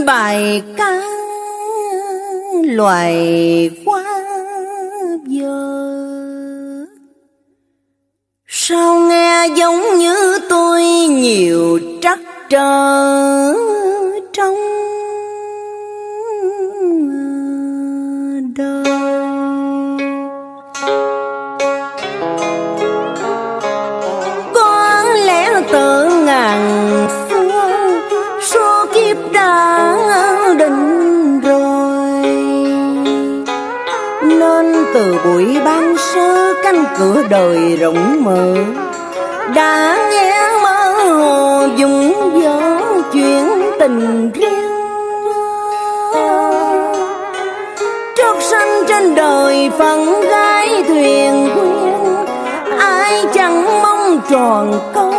bài ca loài hoa giờ. Sao nghe giống như tôi nhiều trắc trở trong đời. Có lẽ từ ngàn xưa số kiếp đã định rồi, nên từ buổi ban sơ cánh cửa đời rộng mở, đã nghe mơ hồ dung dở chuyện tình riêng. Trót sanh trên đời phận gái thuyền quyên, ai chẳng mong tròn câu